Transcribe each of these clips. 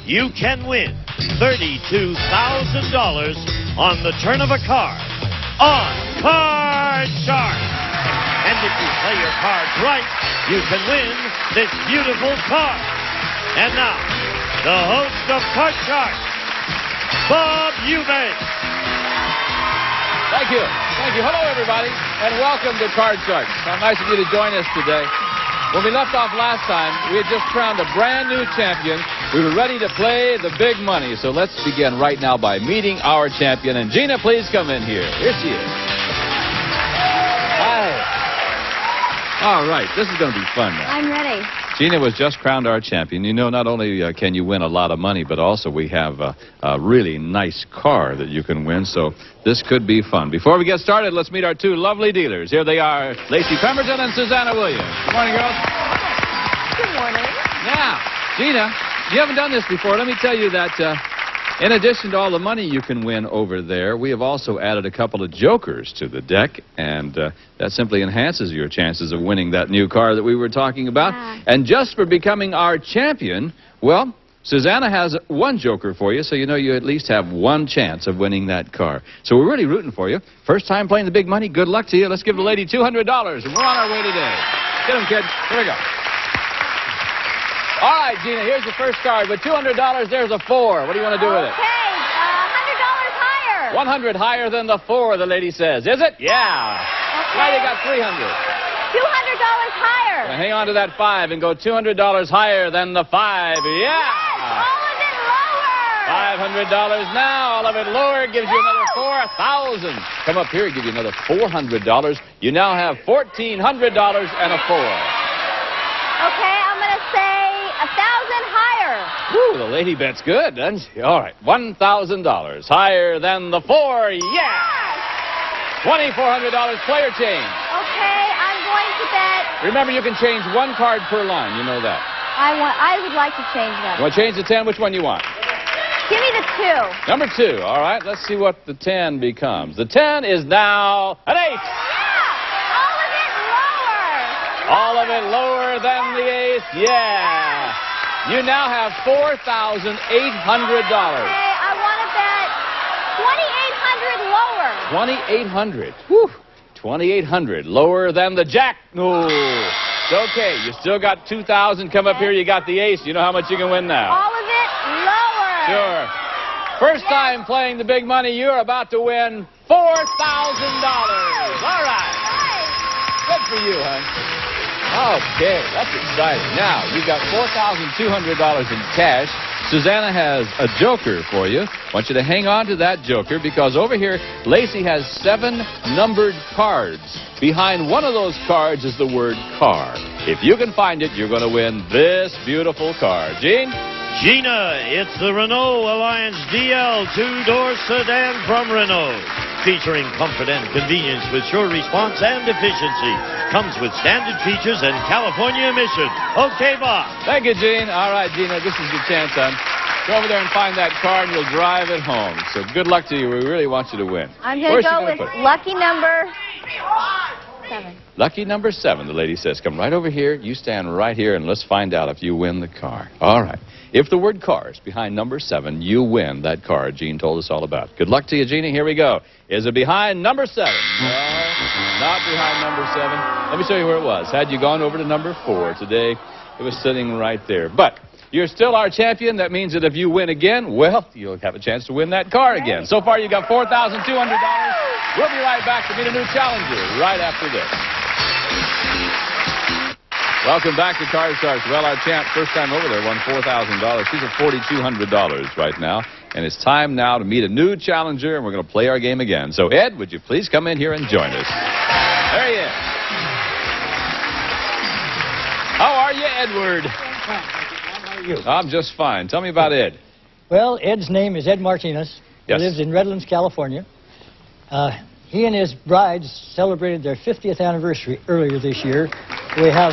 you can win $32,000 on the turn of a card on Card Shark. And if you play your cards right, you can win this beautiful card. And now, the host of Card Shark, Bob Eubanks. Thank you. Thank you. Hello, everybody, and welcome to Card Sharks. How nice of you to join us today. When we left off last time, we had just crowned a brand new champion. We were ready to play the big money. So let's begin right now by meeting our champion. And Gina, please come in here. Here she is. Hi. All right. This is going to be fun now. I'm ready. Gina was just crowned our champion. You know, not only can you win a lot of money, but also we have a really nice car that you can win. So this could be fun. Before we get started, let's meet our two lovely dealers. Here they are, Lacey Pemberton and Susanna Williams. Good morning, girls. Good morning. Now, Gina, you haven't done this before. Let me tell you that in addition to all the money you can win over there, we have also added a couple of jokers to the deck, and that simply enhances your chances of winning that new car that we were talking about. Yeah. And just for becoming our champion, well, Susanna has one joker for you, so you know you at least have one chance of winning that car. So we're really rooting for you. First time playing the big money. Good luck to you. Let's give the lady $200, and we're on our way today. Get them, kids. Here we go. All right, Gina, here's the first card. With $200, there's a 4. What do you want to do with it? Okay, $100 higher. 100 higher than the 4, the lady says. Is it? Yeah. Okay. Now you got 300. $200 higher. Now hang on to that 5 and go $200 higher than the 5. Yeah. Yes, all of it lower. $500 now. All of it lower gives you another 4,000. Come up here, give you another $400. You now have $1,400 and a 4. Okay, I'm going to say 1,000 higher. Woo, the lady bet's good, doesn't she? All right, $1,000 higher than the 4. Yeah. $2,400 player change. Okay, I'm going to bet. Remember, you can change one card per line. You know that. I would like to change that. You want to change the 10? Which one you want? Give me the 2. Number 2. All right, let's see what the 10 becomes. The 10 is now an 8. Yeah, all of it lower. All of it lower than the 8. Yeah. You now have $4,800. Okay, I want to bet $2,800 lower. 2,800. Whew. 2,800 lower than the jack. No. It's okay. You still got 2,000. Come up here. You got the ace. You know how much you can win now. All of it lower. Sure. First time playing the big money, you're about to win $4,000. All right. Good for you, hon. Okay, that's exciting. Now, you've got $4,200 in cash. Susanna has a joker for you. I want you to hang on to that joker because over here, Lacey has 7 numbered cards. Behind one of those cards is the word car. If you can find it, you're going to win this beautiful car. Gene? Gina, it's the Renault Alliance DL 2-door sedan from Renault. Featuring comfort and convenience with sure response and efficiency. Comes with standard features and California emission. Okay, Bob. Thank you, Gene. All right, Gina, this is your chance, son. Go over there and find that car, and you'll drive it home. So good luck to you. We really want you to win. I'm going to go with lucky number 7. Lucky number 7, the lady says. Come right over here. You stand right here, and let's find out if you win the car. All right. If the word car is behind number 7, you win that car Gene told us all about. Good luck to you, Gina. Here we go. Is it behind number 7? No, not behind number 7. Let me show you where it was. Had you gone over to number 4 today, it was sitting right there. But you're still our champion. That means that if you win again, well, you'll have a chance to win that car again. So far, you got $4,200. We'll be right back to meet a new challenger right after this. Welcome back to Card Sharks. Well, our champ, first time over there, won $4,000. She's at $4,200 right now. And it's time now to meet a new challenger, and we're going to play our game again. So, Ed, would you please come in here and join us? There he is. How are you, Edward? How are you? I'm just fine. Tell me about Ed. Well, Ed's name is Ed Martinez. Yes. He lives in Redlands, California. He and his bride celebrated their 50th anniversary earlier this year. We have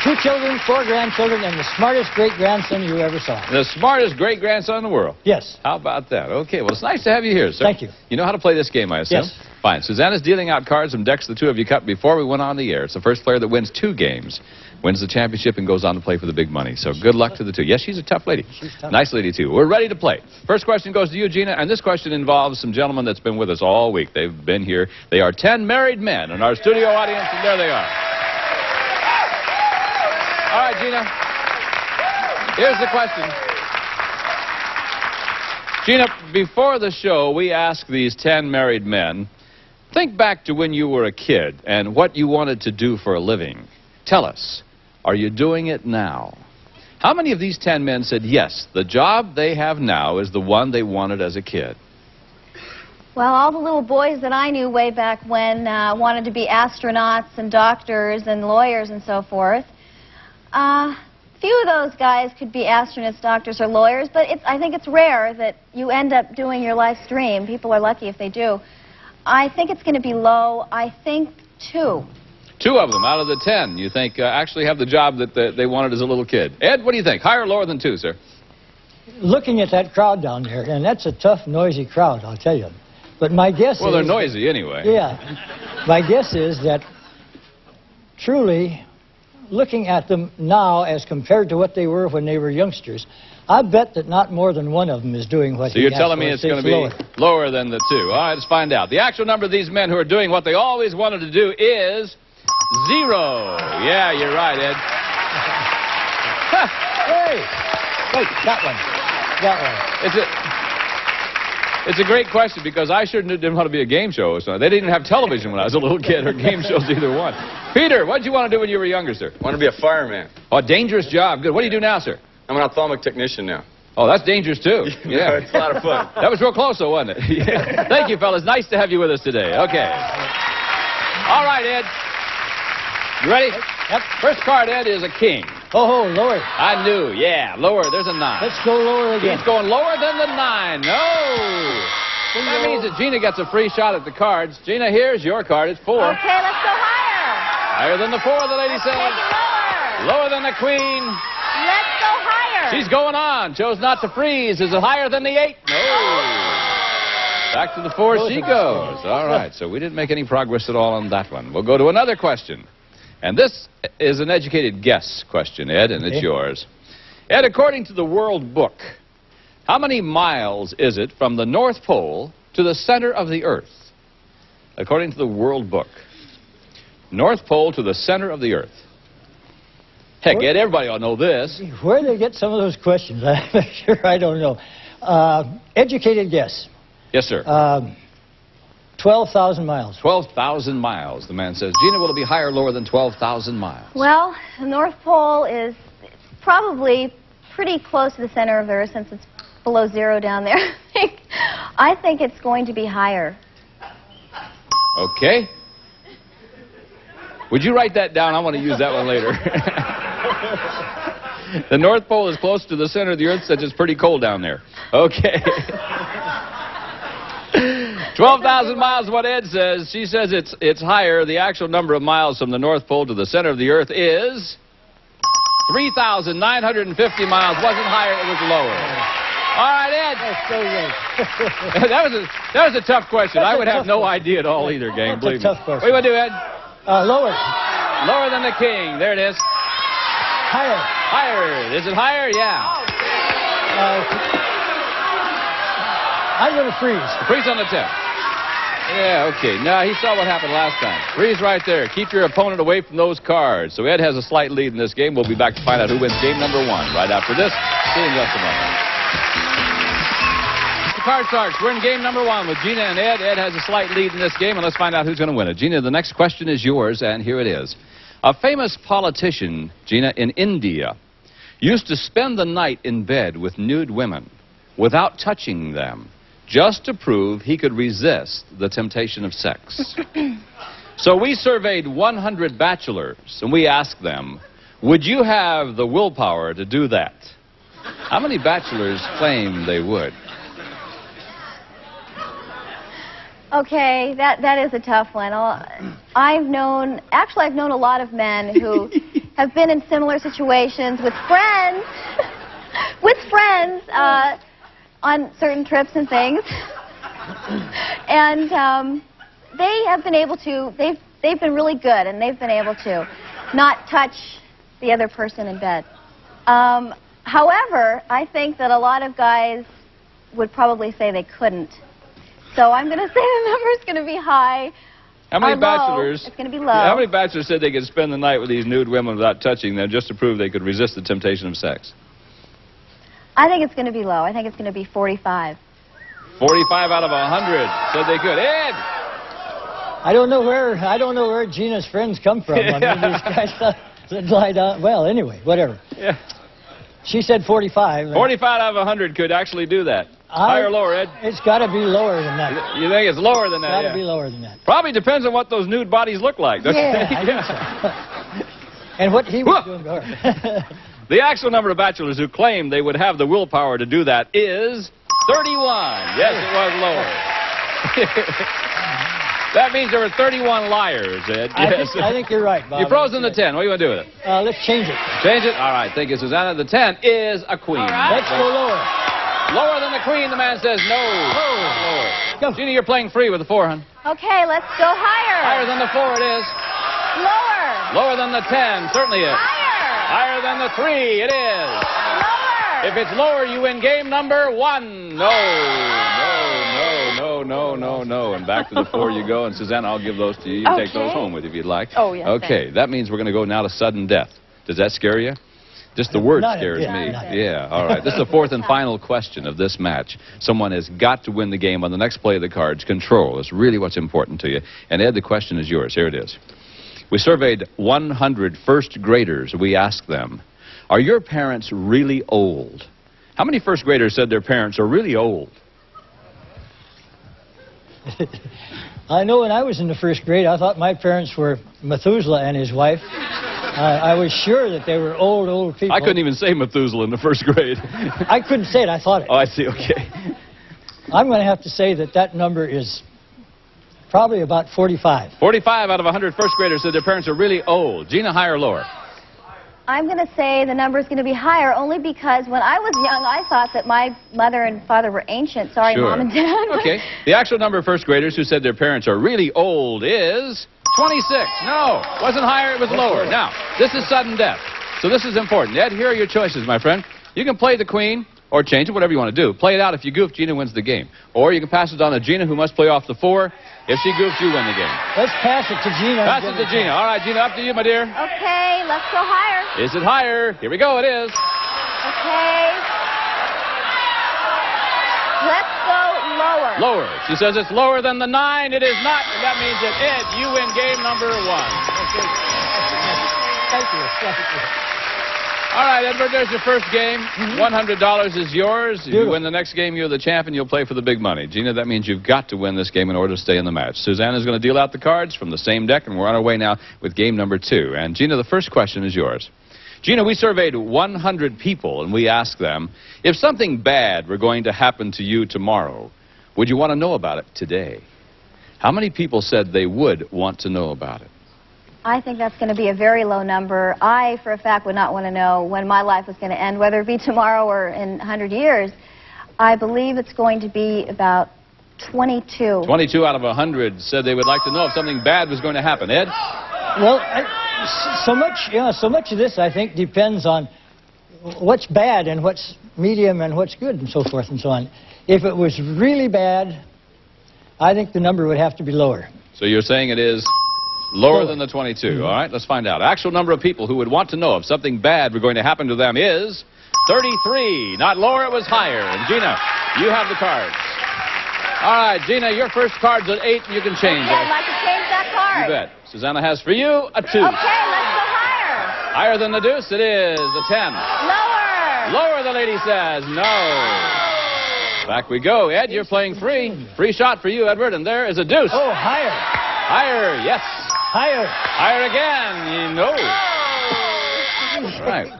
2 children, 4 grandchildren, and the smartest great-grandson you ever saw. The smartest great-grandson in the world. Yes. How about that? Okay, well, it's nice to have you here, sir. Thank you. You know how to play this game, I assume? Yes. Fine. Susanna's dealing out cards from decks the 2 of you cut before we went on the air. It's the first player that wins 2 games. wins the championship and goes on to play for the big money. So good luck to the two. Yes, she's a tough lady. She's tough. Nice lady, too. We're ready to play. First question goes to you, Gina, and this question involves some gentlemen that's been with us all week. They've been here. They are 10 married men in our studio audience, and there they are. All right, Gina. Here's the question. Gina, before the show, we asked these 10 married men, think back to when you were a kid and what you wanted to do for a living. Tell us, are you doing it now? How many of these 10 men said, yes, the job they have now is the one they wanted as a kid? Well, all the little boys that I knew way back when wanted to be astronauts and doctors and lawyers and so forth. Few of those guys could be astronauts, doctors, or lawyers, but I think it's rare that you end up doing your life's dream. People are lucky if they do. I think it's going to be low. I think 2. 2 of them out of the 10 you think actually have the job that they wanted as a little kid. Ed, what do you think? Higher or lower than 2, sir? Looking at that crowd down there, and that's a tough, noisy crowd, I'll tell you. But my guess is... Well, they're noisy anyway. Yeah. My guess is that truly, looking at them now as compared to what they were when they were youngsters, I bet that not more than one of them is doing what So you're telling me it's going to be lower than the 2. All right, let's find out. The actual number of these men who are doing what they always wanted to do is 0. Yeah, you're right, Ed. Hey! Wait, that one. It's a great question because I sure didn't want to be a game show host. They didn't have television when I was a little kid or game shows, either one. Peter, what did you want to do when you were younger, sir? I want to be a fireman. Oh, dangerous job. Good. What do you do now, sir? I'm an ophthalmic technician now. Oh, that's dangerous, too. Yeah. It's a lot of fun. That was real close, though, wasn't it? Yeah. Thank you, fellas. Nice to have you with us today. Okay. All right, Ed. You ready? Yep. First card, Ed, is a king. Oh, lower. I knew. Yeah, lower. There's a 9. Let's go lower again. He's going lower than the 9. No. That means that Gina gets a free shot at the cards. Gina, here's your card. It's 4. Okay, let's go higher. Higher than the 4, the lady said. Take it lower. Lower than the queen. Let's go higher. She's going on. Chose not to freeze. Is it higher than the 8? No. Back to the 4 she goes. All right, so we didn't make any progress at all on that one. We'll go to another question. And this is an educated guess question, Ed, and it's yours. Ed, according to the World Book, how many miles is it from the North Pole to the center of the Earth? According to the World Book. North Pole to the center of the Earth. Heck, Ed, everybody ought to know this. Where do they get some of those questions? I'm sure I don't know. Educated guess. Yes, sir. 12,000 miles. 12,000 miles, the man says. Gina, will it be higher or lower than 12,000 miles? Well, the North Pole is probably pretty close to the center of the Earth since it's below 0 down there. I think it's going to be higher. Okay. Would you write that down? I want to use that one later. The North Pole is close to the center of the Earth, since it's pretty cold down there. Okay. 12,000 miles is what Ed says. She says it's higher. The actual number of miles from the North Pole to the center of the Earth is 3,950 miles. Wasn't higher, it was lower. All right, Ed. That's so good. that was a tough question. I would have no idea at all either, gang. That's Believe a tough me. question. What do you want to do, Ed? Lower. Lower than the king. There it is. Higher. Higher. Is it higher? Yeah. I'm going to freeze. Freeze on the 10. Yeah, okay. Now, he saw what happened last time. Freeze right there. Keep your opponent away from those cards. So Ed has a slight lead in this game. We'll be back to find out who wins game number 1 right after this. See you in just a moment. The Card Sharks, we're in game number 1 with Gina and Ed. Ed has a slight lead in this game, and let's find out who's going to win it. Gina, the next question is yours, and here it is. A famous politician, Gina, in India, used to spend the night in bed with nude women without touching them, just to prove he could resist the temptation of sex. So we surveyed 100 bachelors, and we asked them, would you have the willpower to do that? How many bachelors claim they would? Okay, that is a tough one. I've known a lot of men who have been in similar situations with friends, on certain trips and things, and they have been able to. They've been really good, and they've been able to not touch the other person in bed. However, I think that a lot of guys would probably say they couldn't. So I'm going to say the number's going to be high. How many or low. bachelors? It's going to be low. How many bachelors said they could spend the night with these nude women without touching them just to prove they could resist the temptation of sex? I think it's going to be low. I think it's going to be 45. 45 out of 100 said they could. Ed! I don't know where Gina's friends come from. I mean, these guys lie down. Well, anyway, whatever. Yeah. She said 45. 45 out of 100 could actually do that. Higher or lower, Ed? It's got to be lower than that. You think it's lower than that? It's got to be lower than that. Probably depends on what those nude bodies look like, don't you think? I think so. And what he was doing to her. The actual number of bachelors who claimed they would have the willpower to do that is 31. Yes, it was lower. That means there were 31 liars, Ed. Yes. I think you're right, Bob. You froze in the 10. What do you want to do with it? Let's change it. Change it? All right. Thank you, Susanna. The 10 is a queen. All right. Let's go lower. Lower than the queen, the man says no. Lower. Go. Gina, you're playing free with the 4, hon. Okay, let's go higher. Higher than the 4 it is. Lower. Lower than the 10, certainly is. Higher. Higher than the 3, it is. Lower. If it's lower, you win game number 1. No. And back to the 4 you go. And Susanna, I'll give those to you. You can take those home with you if you'd like. Oh, yes. Okay, thanks. that means we're going to go now to sudden death. Does that scare you? Just the word Not scares yet. me. Not yet. Yeah, all right. This is the 4th and final question of this match. Someone has got to win the game on the next play of the cards. Control is really what's important to you. And Ed, the question is yours. Here it is. We surveyed 100 first graders. We asked them, are your parents really old? How many first graders said their parents are really old? I know when I was in the first grade, I thought my parents were Methuselah and his wife. I was sure that they were old people. I couldn't even say Methuselah in the first grade. I couldn't say it. I thought it. Oh, I see. Okay. I'm going to have to say that number is probably about 45. 45 out of 100 first graders said their parents are really old. Gina, higher or lower? I'm going to say the number is going to be higher only because when I was young, I thought that my mother and father were ancient. Sorry, Sure. Mom and Dad. Okay. The actual number of first graders who said their parents are really old is 26. No, wasn't higher, it was lower. Now, this is sudden death, so this is important. Ed, here are your choices, my friend. You can play the queen or change it, whatever you want to do. Play it out. If you goof, Gina wins the game. Or you can pass it on to Gina, who must play off the 4. If she goofs, you win the game. Let's pass it to Gina. Pass it to Gina. All right, Gina, up to you, my dear. Okay, let's go higher. Is it higher? Here we go, it is. Okay. Let's go lower. Lower. She says it's lower than the 9. It is not, and that means that, Ed, you win game number 1. Okay. Thank you. All right, Edward, there's your first game. $100 is yours. If you win the next game, you're the champ, and you'll play for the big money. Gina, that means you've got to win this game in order to stay in the match. Susanna's going to deal out the cards from the same deck, and we're on our way now with game number 2. And, Gina, the first question is yours. Gina, we surveyed 100 people, and we asked them, if something bad were going to happen to you tomorrow, would you want to know about it today? How many people said they would want to know about it? I think that's going to be a very low number. I, for a fact, would not want to know when my life was going to end, whether it be tomorrow or in 100 years. I believe it's going to be about 22. 22 out of 100 said they would like to know if something bad was going to happen. Ed? Well, so much of this, I think, depends on what's bad and what's medium and what's good and so forth and so on. If it was really bad, I think the number would have to be lower. So you're saying it is lower than the 22. All right, let's find out. Actual number of people who would want to know if something bad were going to happen to them is 33. Not lower, it was higher. And Gina, you have the cards. All right, Gina, your first card's at 8, and you can change Yeah, it. I'd like to change that card. You bet. Susanna has for you a 2. Okay, let's go higher. Higher than the deuce, it is a 10. Lower. Lower, the lady says. No. Back we go. Ed, you're playing free. Free shot for you, Edward, and there is a deuce. Oh, higher. Higher, yes. Higher. Higher again. No. All right.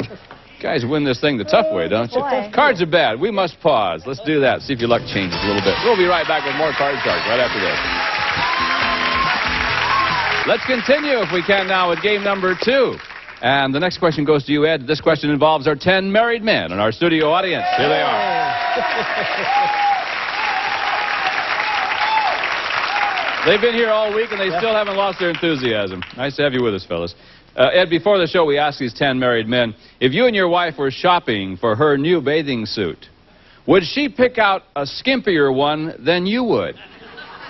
Guys win this thing the tough way, don't you? Boy. Cards are bad. We must pause. Let's do that. See if your luck changes a little bit. We'll be right back with more card sharks right after this. Let's continue, if we can, now with game number 2. And the next question goes to you, Ed. This question involves our 10 married men in our studio audience. Here they are. They've been here all week, and they still haven't lost their enthusiasm. Nice to have you with us, fellas. Ed, before the show, we asked these 10 married men, if you and your wife were shopping for her new bathing suit, would she pick out a skimpier one than you would?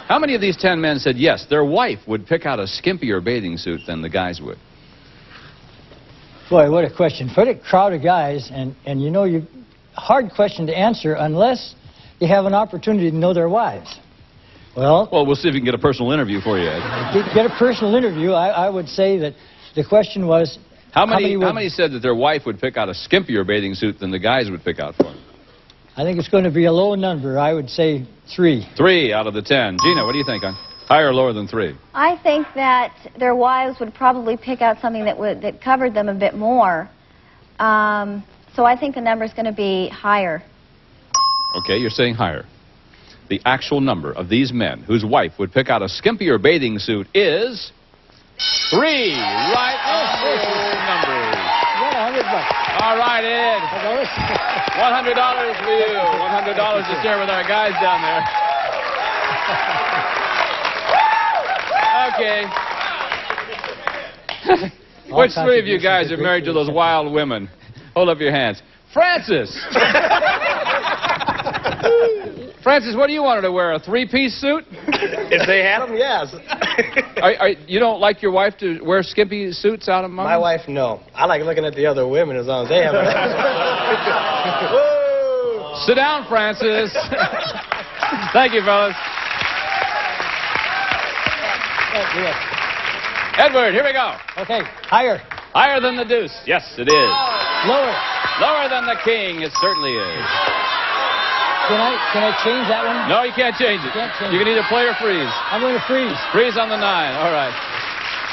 How many of these 10 men said yes, their wife would pick out a skimpier bathing suit than the guys would? Boy, what a question. For a crowd of guys, and you know, hard question to answer unless you have an opportunity to know their wives. Well, we'll see if we can get a personal interview for you, Ed. Get a personal interview. I would say that the question was... How many said that their wife would pick out a skimpier bathing suit than the guys would pick out for them? I think it's going to be a low number. I would say 3. 3 out of the 10. Gina, what do you think? Higher or lower than 3? I think that their wives would probably pick out something that covered them a bit more. So I think the number is going to be higher. Okay, you're saying higher. The actual number of these men whose wife would pick out a skimpier bathing suit is 3. Right numbers. $100. All right, Ed. $100 for you. $100 to share with our guys down there. Okay. Which 3 of you guys are married to those wild women? Hold up your hands. Francis! Francis, what do you want her to wear, a 3-piece suit? If they had them, yes. You don't like your wife to wear skimpy suits out among My wife, no. I like looking at the other women as long as they have them. Sit down, Francis. Thank you, fellas. Edward, here we go. Okay, higher. Higher than the deuce. Yes, it is. Lower. Lower than the king. It certainly is. Can I change that one? No, you can't change it. You can either play or freeze. I'm going to freeze. Freeze on the 9. All right.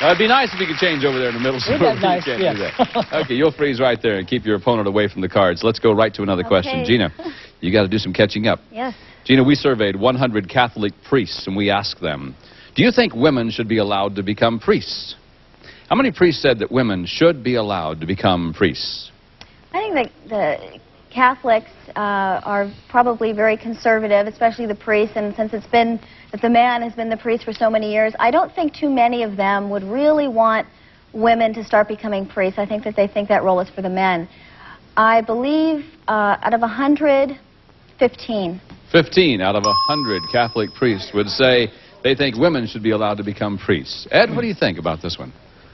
Now, it'd be nice if you could change over there in the middle. Isn't that nice? You can't do that. Okay, you'll freeze right there and keep your opponent away from the cards. Let's go right to another question. Gina, you got to do some catching up. Yes. Gina, we surveyed 100 Catholic priests, and we asked them, do you think women should be allowed to become priests? How many priests said that women should be allowed to become priests? I think that the Catholics are probably very conservative, especially the priests, and since it's been that the man has been the priest for so many years, I don't think too many of them would really want women to start becoming priests. I think that they think that role is for the men. I believe out of 100, 15. 15 out of 100 Catholic priests would say they think women should be allowed to become priests. Ed, what do you think about this one?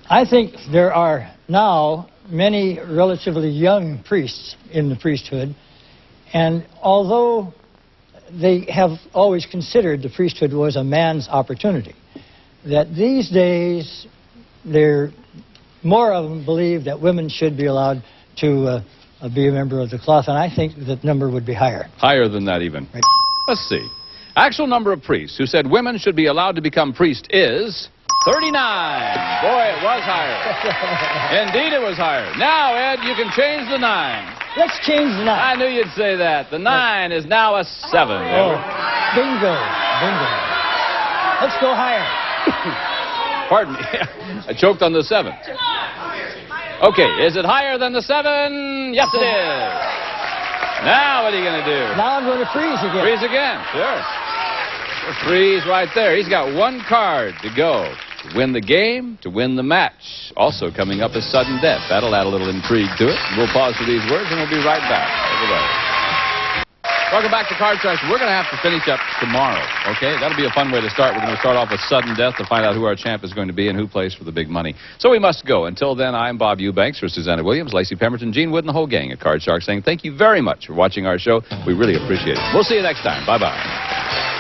I think there are now many relatively young priests in the priesthood, and although they have always considered the priesthood was a man's opportunity, that these days more of them believe that women should be allowed to be a member of the cloth, and I think that number would be higher. Higher than that even. Right. Let's see. Actual number of priests who said women should be allowed to become priests is 39. Boy, it was higher. Indeed, it was higher. Now, Ed, you can change the 9. Let's change the 9. I knew you'd say that. The 9 is now a 7. Oh, bingo, bingo. Let's go higher. Pardon me. I choked on the 7. Okay, is it higher than the 7? Yes, it is. Now, what are you going to do? Now I'm going to freeze again. Freeze again, sure. Freeze right there. He's got 1 card to go. To win the game, to win the match. Also coming up is sudden death. That'll add a little intrigue to it. We'll pause for these words and we'll be right back. Welcome back to Card Sharks. We're going to have to finish up tomorrow, okay? That'll be a fun way to start. We're going to start off with sudden death to find out who our champ is going to be and who plays for the big money. So we must go. Until then, I'm Bob Eubanks for Susanna Williams, Lacey Pemberton, Gene Wood, and the whole gang at Card Sharks saying thank you very much for watching our show. We really appreciate it. We'll see you next time. Bye-bye.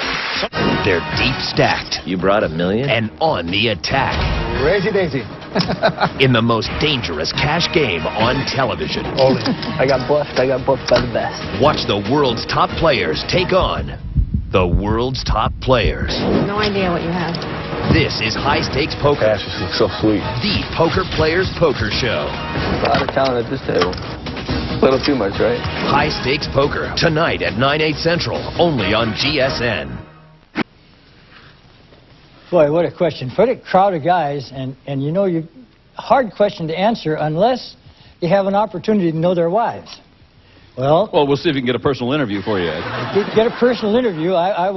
They're deep stacked. You brought $1 million? And on the attack. Crazy daisy. In the most dangerous cash game on television. I got buffed by the best. Watch the world's top players take on the world's top players. No idea what you have. This is High Stakes Poker. Cash is so sweet. The Poker Players Poker Show. A lot of talent at this table. A little too much, right? High Stakes Poker. Tonight at 9/8 Central. Only on GSN. Boy, what a question. For a crowd of guys, and you know, hard question to answer unless you have an opportunity to know their wives. Well, we'll see if we can get a personal interview for you, Ed. Get a personal interview. I would